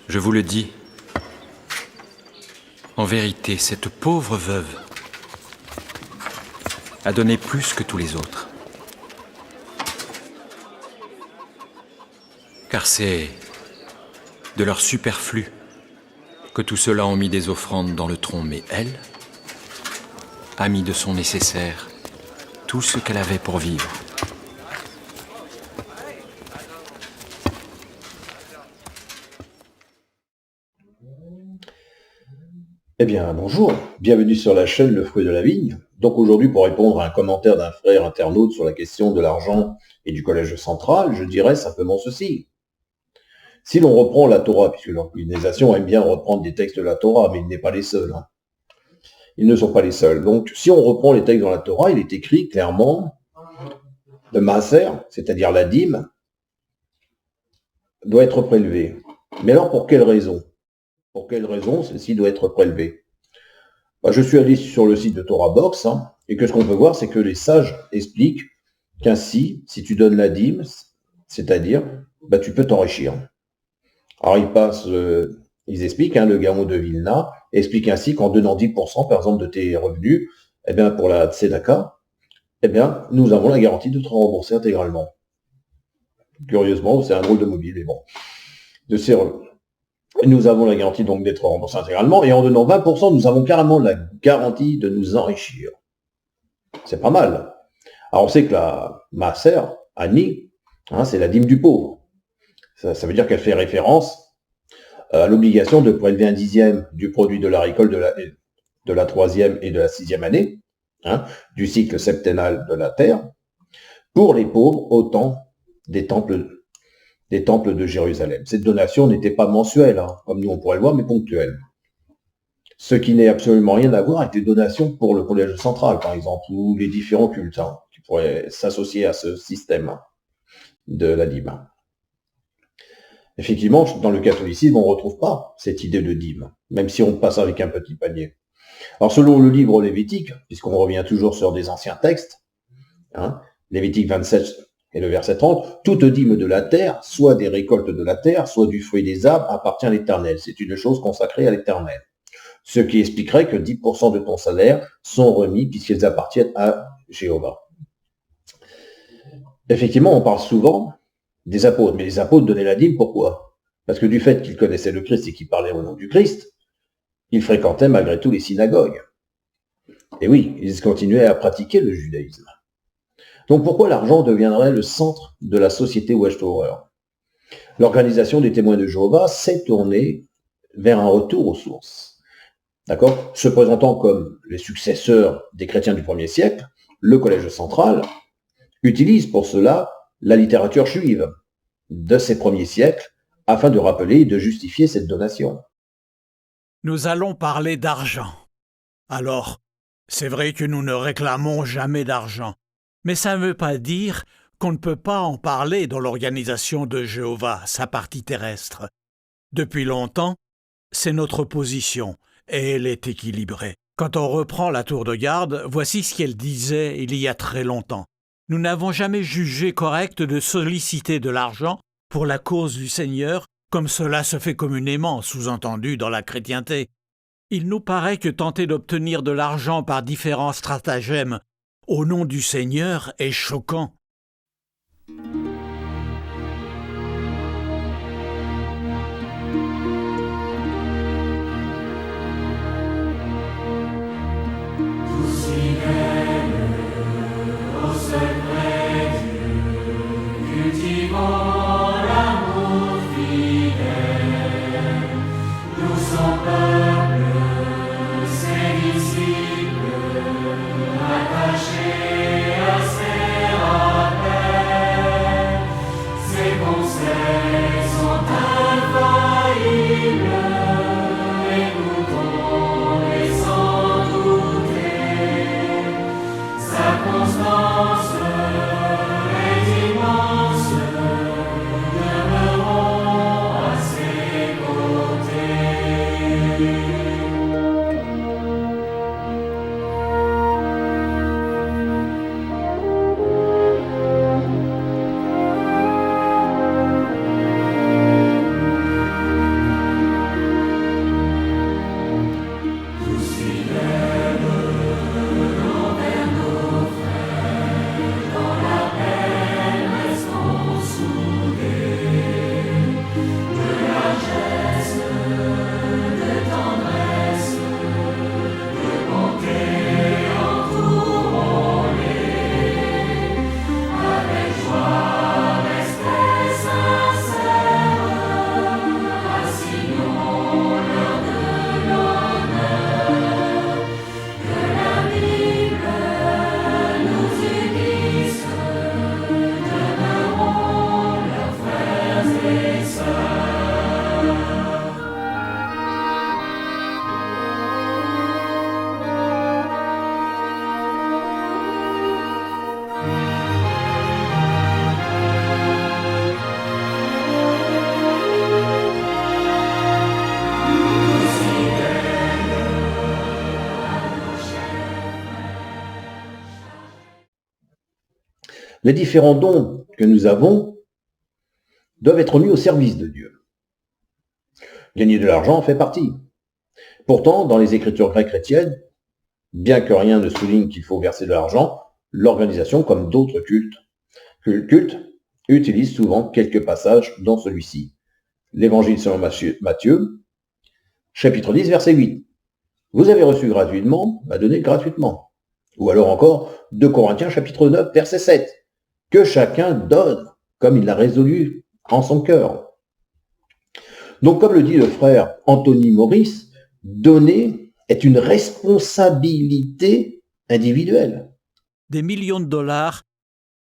Je vous le dis, en vérité, cette pauvre veuve a donné plus que tous les autres. Car c'est de leur superflu que tous ceux-là ont mis des offrandes dans le tronc, mais elle a mis de son nécessaire tout ce qu'elle avait pour vivre. Eh bien, bonjour, bienvenue sur la chaîne Le Fruit de la Vigne. Donc aujourd'hui, pour répondre à un commentaire d'un frère internaute sur la question de l'argent et du collège central, je dirais simplement ceci. Si l'on reprend la Torah, puisque l'organisation aime bien reprendre des textes de la Torah, mais il n'est pas les seuls. Ils ne sont pas les seuls. Donc, si on reprend les textes dans la Torah, il est écrit clairement le maaser, c'est-à-dire la dîme, doit être prélevé. Mais alors, pour quelle raison? Pour quelle raison celle-ci doit être prélevée? Je suis allé sur le site de Torah Box, et que ce qu'on peut voir, c'est que les sages expliquent qu'ainsi, si tu donnes la dîme, c'est-à-dire, tu peux t'enrichir. Alors ils expliquent, le Gaon de Vilna explique ainsi qu'en donnant 10%, par exemple, de tes revenus, pour la Tzedaka, nous avons la garantie de te rembourser intégralement. Curieusement, c'est un drôle de mobile, mais bon. Nous avons la garantie donc d'être remboursés intégralement, et en donnant 20%, nous avons carrément la garantie de nous enrichir. C'est pas mal. Alors on sait que la maaser, Ani, c'est la dîme du pauvre. Ça veut dire qu'elle fait référence à l'obligation de prélever un dixième du produit de la récolte de la troisième et de la sixième année, du cycle septennal de la terre, pour les pauvres au temps des temples de Jérusalem. Cette donation n'était pas mensuelle, comme nous on pourrait le voir, mais ponctuelle. Ce qui n'est absolument rien à voir avec les donations pour le collège central, par exemple, ou les différents cultes qui pourraient s'associer à ce système de la dîme. Effectivement, dans le catholicisme, on ne retrouve pas cette idée de dîme, même si on passe avec un petit panier. Alors, selon le livre Lévitique, puisqu'on revient toujours sur des anciens textes, Lévitique 27 et le verset 30, toute dîme de la terre, soit des récoltes de la terre, soit du fruit des arbres, appartient à l'Éternel. C'est une chose consacrée à l'Éternel. Ce qui expliquerait que 10% de ton salaire sont remis puisqu'ils appartiennent à Jéhovah. Effectivement, on parle souvent des apôtres, mais les apôtres donnaient la dîme, pourquoi? Parce que du fait qu'ils connaissaient le Christ et qu'ils parlaient au nom du Christ, ils fréquentaient malgré tout les synagogues. Et oui, ils continuaient à pratiquer le judaïsme. Donc pourquoi l'argent deviendrait le centre de la société Watchtower? L'organisation des témoins de Jéhovah s'est tournée vers un retour aux sources. D'accord? Se présentant comme les successeurs des chrétiens du 1er siècle, le collège central utilise pour cela la littérature juive de ces premiers siècles afin de rappeler et de justifier cette donation. Nous allons parler d'argent. Alors, c'est vrai que nous ne réclamons jamais d'argent. Mais ça ne veut pas dire qu'on ne peut pas en parler dans l'organisation de Jéhovah, sa partie terrestre. Depuis longtemps, c'est notre position, et elle est équilibrée. Quand on reprend la tour de garde, voici ce qu'elle disait il y a très longtemps. Nous n'avons jamais jugé correct de solliciter de l'argent pour la cause du Seigneur, comme cela se fait communément, sous-entendu dans la chrétienté. Il nous paraît que tenter d'obtenir de l'argent par différents stratagèmes au nom du Seigneur est choquant. Attachés à ses rappels. Les différents dons que nous avons doivent être mis au service de Dieu. Gagner de l'argent en fait partie. Pourtant, dans les écritures grecques chrétiennes, bien que rien ne souligne qu'il faut verser de l'argent, l'organisation, comme d'autres cultes, utilise souvent quelques passages dans celui-ci. L'Évangile selon Matthieu, chapitre 10, verset 8. Vous avez reçu gratuitement, donnez gratuitement. Ou alors encore, 2 Corinthiens, chapitre 9, verset 7. Que chacun donne comme il l'a résolu en son cœur. Donc, comme le dit le frère Anthony Maurice, donner est une responsabilité individuelle. Des millions de dollars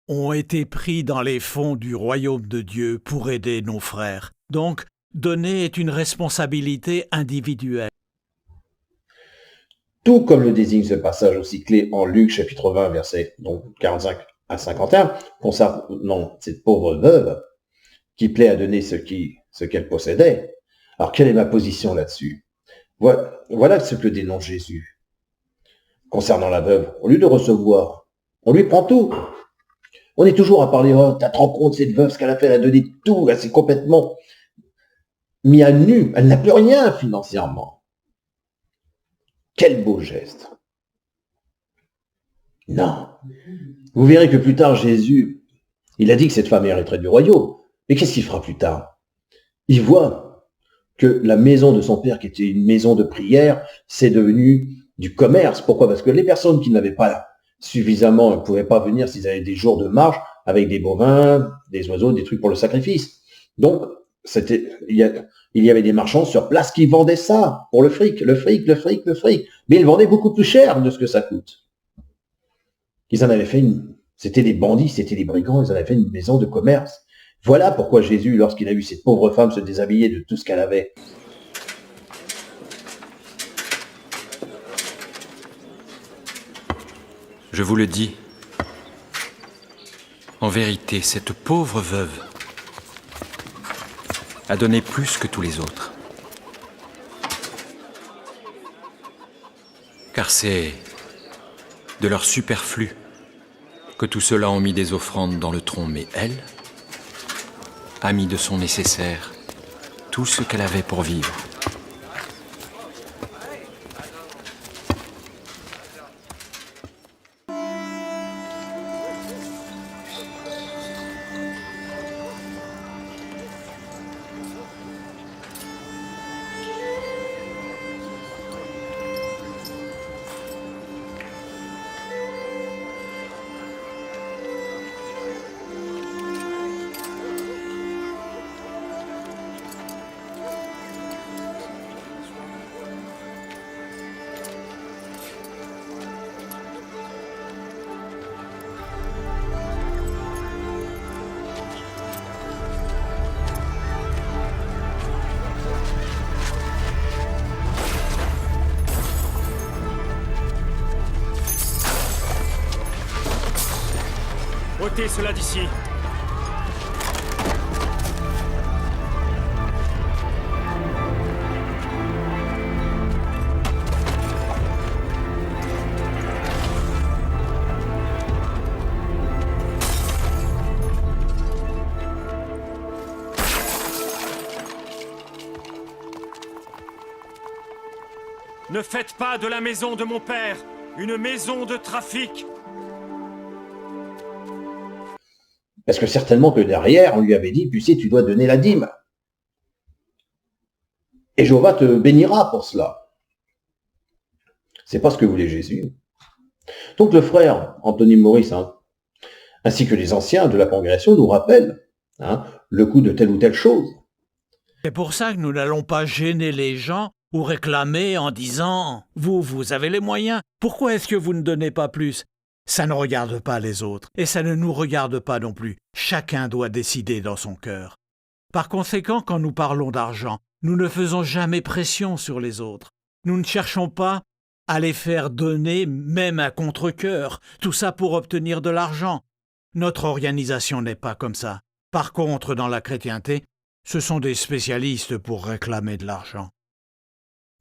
ont été pris dans les fonds du royaume de Dieu pour aider nos frères. Donc, donner est une responsabilité individuelle. Tout comme le désigne ce passage aussi clé en Luc chapitre 20, versets 45 à 51, concernant cette pauvre veuve qui plaît à donner ce qu'elle possédait. Alors, quelle est ma position là-dessus? Voilà ce que dénonce Jésus. Concernant la veuve, au lieu de recevoir, on lui prend tout. On est toujours à parler, oh, t'as te rends compte, cette veuve, ce qu'elle a fait, elle a donné tout, elle s'est complètement mis à nu, elle n'a plus rien financièrement. Quel beau geste. Non. Vous verrez que plus tard, Jésus, il a dit que cette femme hériterait du royaume. Mais qu'est-ce qu'il fera plus tard? Il voit que la maison de son père, qui était une maison de prière, c'est devenu du commerce. Pourquoi? Parce que les personnes qui n'avaient pas suffisamment, ne pouvaient pas venir s'ils avaient des jours de marche avec des bovins, des oiseaux, des trucs pour le sacrifice. Donc, il y avait des marchands sur place qui vendaient ça pour le fric. Mais ils vendaient beaucoup plus cher de ce que ça coûte. Ils en avaient fait c'était des bandits, c'était des brigands, ils en avaient fait une maison de commerce. Voilà pourquoi Jésus, lorsqu'il a vu cette pauvre femme se déshabiller de tout ce qu'elle avait, Je vous le dis, en vérité, cette pauvre veuve a donné plus que tous les autres. Car c'est de leur superflu que tous ceux-là ont mis des offrandes dans le tronc, mais elle a mis de son nécessaire tout ce qu'elle avait pour vivre. Ôtez cela d'ici. Ne faites pas de la maison de mon père une maison de trafic. parce que certainement que derrière, on lui avait dit, tu sais, tu dois donner la dîme. Et Jéhovah te bénira pour cela. C'est pas ce que voulait Jésus. Donc le frère Anthony Maurice, ainsi que les anciens de la congrégation nous rappellent le coût de telle ou telle chose. C'est pour ça que nous n'allons pas gêner les gens ou réclamer en disant « Vous avez les moyens, pourquoi est-ce que vous ne donnez pas plus ?» Ça ne regarde pas les autres, et ça ne nous regarde pas non plus. Chacun doit décider dans son cœur. Par conséquent, quand nous parlons d'argent, nous ne faisons jamais pression sur les autres. Nous ne cherchons pas à les faire donner, même à contre-cœur, tout ça pour obtenir de l'argent. Notre organisation n'est pas comme ça. Par contre, dans la chrétienté, ce sont des spécialistes pour réclamer de l'argent.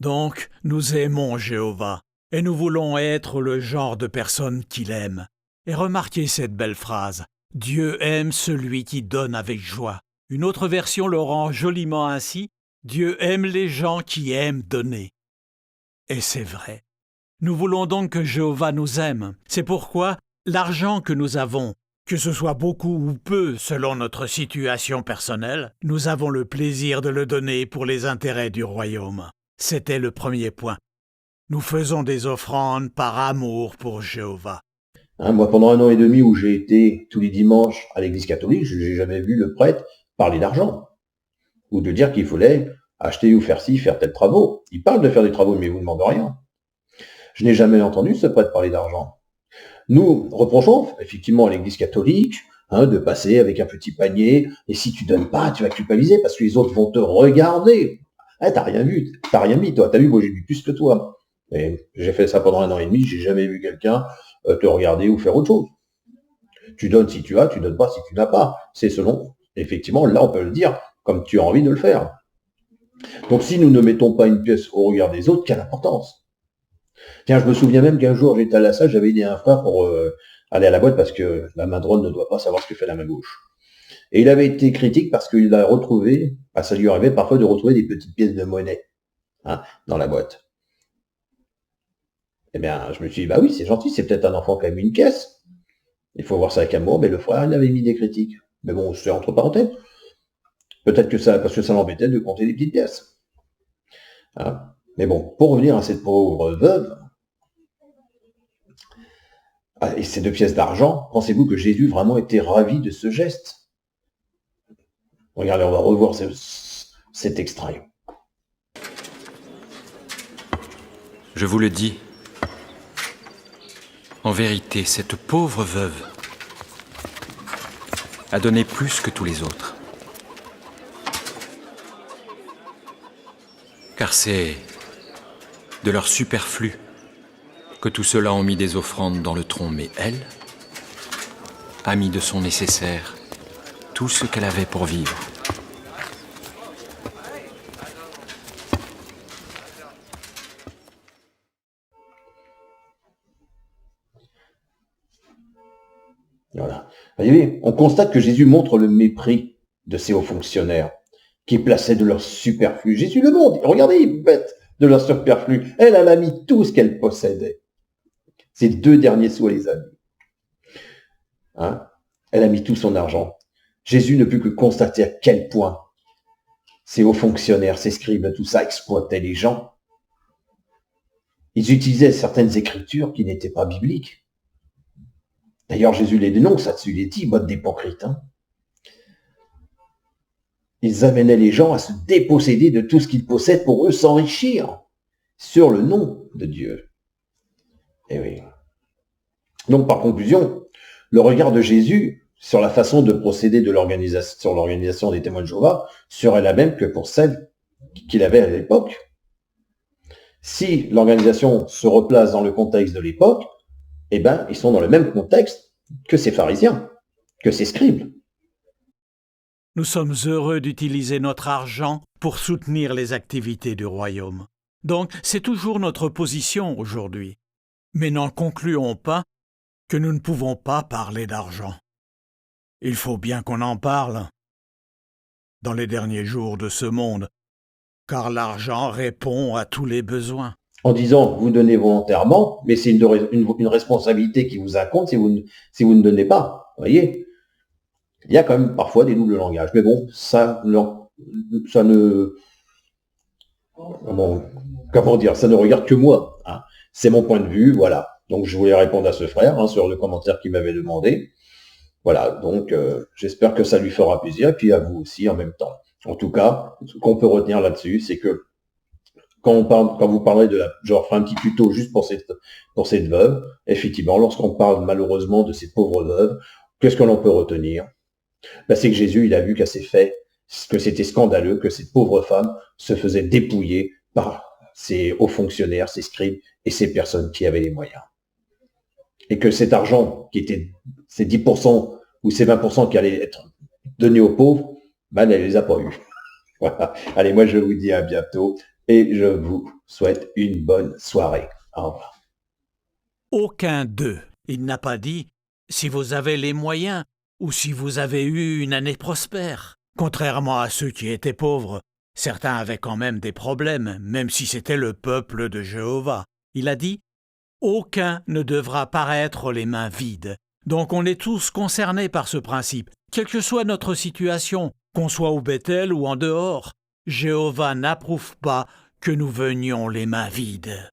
Donc, nous aimons Jéhovah, et nous voulons être le genre de personnes qu'il aime. Et remarquez cette belle phrase, Dieu aime celui qui donne avec joie. Une autre version le rend joliment ainsi, Dieu aime les gens qui aiment donner. Et c'est vrai. Nous voulons donc que Jéhovah nous aime. C'est pourquoi l'argent que nous avons, que ce soit beaucoup ou peu selon notre situation personnelle, nous avons le plaisir de le donner pour les intérêts du royaume. C'était le premier point. Nous faisons des offrandes par amour pour Jéhovah. Moi, pendant 1 an et demi où j'ai été tous les dimanches à l'église catholique, je n'ai jamais vu le prêtre parler d'argent. Ou de dire qu'il fallait acheter ou faire ci, faire tel travaux. Il parle de faire des travaux, mais il vous demande rien. Je n'ai jamais entendu ce prêtre parler d'argent. Nous reprochons effectivement à l'église catholique de passer avec un petit panier, et si tu donnes pas, tu vas culpabiliser parce que les autres vont te regarder. T'as rien vu, t'as rien mis, toi. T'as vu, moi j'ai vu plus que toi. Et j'ai fait ça pendant 1 an et demi, j'ai jamais vu quelqu'un te regarder ou faire autre chose. Tu donnes si tu as, tu donnes pas si tu n'as pas. C'est selon, effectivement, là on peut le dire, comme tu as envie de le faire. Donc si nous ne mettons pas une pièce au regard des autres, quelle importance? Tiens, je me souviens même qu'un jour j'étais à la salle, j'avais aidé un frère pour aller à la boîte parce que la main droite ne doit pas savoir ce que fait la main gauche. Et il avait été critique parce qu'il a retrouvé, ça lui arrivait parfois de retrouver des petites pièces de monnaie dans la boîte. Eh bien, je me suis dit, bah oui, c'est gentil, c'est peut-être un enfant qui a mis une caisse. Il faut voir ça avec amour, mais le frère, il avait mis des critiques. Mais bon, c'est entre parenthèses. Peut-être que ça, parce que ça l'embêtait de compter des petites pièces. Mais bon, pour revenir à cette pauvre veuve, et ces 2 pièces d'argent, pensez-vous que Jésus vraiment était ravi de ce geste? Regardez, on va revoir cet extrait. Je vous le dis, en vérité, cette pauvre veuve a donné plus que tous les autres. Car c'est de leur superflu que tout cela ont mis des offrandes dans le tronc, mais elle a mis de son nécessaire tout ce qu'elle avait pour vivre. Voilà. Vous voyez, on constate que Jésus montre le mépris de ces hauts fonctionnaires qui plaçaient de leur superflu. Jésus le montre. Regardez, ils mettent de leur superflu. Elle a mis tout ce qu'elle possédait. Ces 2 derniers sous, elle les a mis. Elle a mis tout son argent. Jésus ne put que constater à quel point ces hauts fonctionnaires, ces scribes, tout ça exploitaient les gens. Ils utilisaient certaines écritures qui n'étaient pas bibliques. D'ailleurs, Jésus les dénonce là-dessus, il les dit, mode d'hypocrite. Ils amenaient les gens à se déposséder de tout ce qu'ils possèdent pour eux s'enrichir sur le nom de Dieu. Eh oui. Donc, par conclusion, le regard de Jésus sur la façon de procéder de sur l'organisation des témoins de Jéhovah serait la même que pour celle qu'il avait à l'époque. Si l'organisation se replace dans le contexte de l'époque, eh bien, ils sont dans le même contexte que ces pharisiens, que ces scribes. Nous sommes heureux d'utiliser notre argent pour soutenir les activités du royaume. Donc, c'est toujours notre position aujourd'hui. Mais n'en concluons pas que nous ne pouvons pas parler d'argent. Il faut bien qu'on en parle dans les derniers jours de ce monde, car l'argent répond à tous les besoins. En disant, vous donnez volontairement, mais c'est une responsabilité qui vous incombe si vous ne donnez pas. Vous voyez, il y a quand même parfois des doubles langages. Mais bon, ça ne regarde que moi. C'est mon point de vue, voilà. Donc je voulais répondre à ce frère sur le commentaire qu'il m'avait demandé. Voilà, donc j'espère que ça lui fera plaisir, et puis à vous aussi en même temps. En tout cas, ce qu'on peut retenir là-dessus, c'est que quand vous parlez je referai un petit tuto juste pour cette veuve, effectivement, lorsqu'on parle malheureusement de ces pauvres veuves, qu'est-ce que l'on peut retenir? C'est que Jésus, il a vu qu'à ses faits, que c'était scandaleux, que cette pauvre femme se faisait dépouiller par ces hauts fonctionnaires, ces scribes et ces personnes qui avaient les moyens. Et que cet argent, qui était ces 10% ou ces 20% qui allaient être donnés aux pauvres, elle ne les a pas eu. Voilà. Allez, moi je vous dis à bientôt et je vous souhaite une bonne soirée. Au revoir. Aucun d'eux, il n'a pas dit, si vous avez les moyens, ou si vous avez eu une année prospère. Contrairement à ceux qui étaient pauvres, certains avaient quand même des problèmes, même si c'était le peuple de Jéhovah. Il a dit « Aucun ne devra paraître les mains vides ». Donc on est tous concernés par ce principe, quelle que soit notre situation, qu'on soit au Bethel ou en dehors. Jéhovah n'approuve pas que nous venions les mains vides.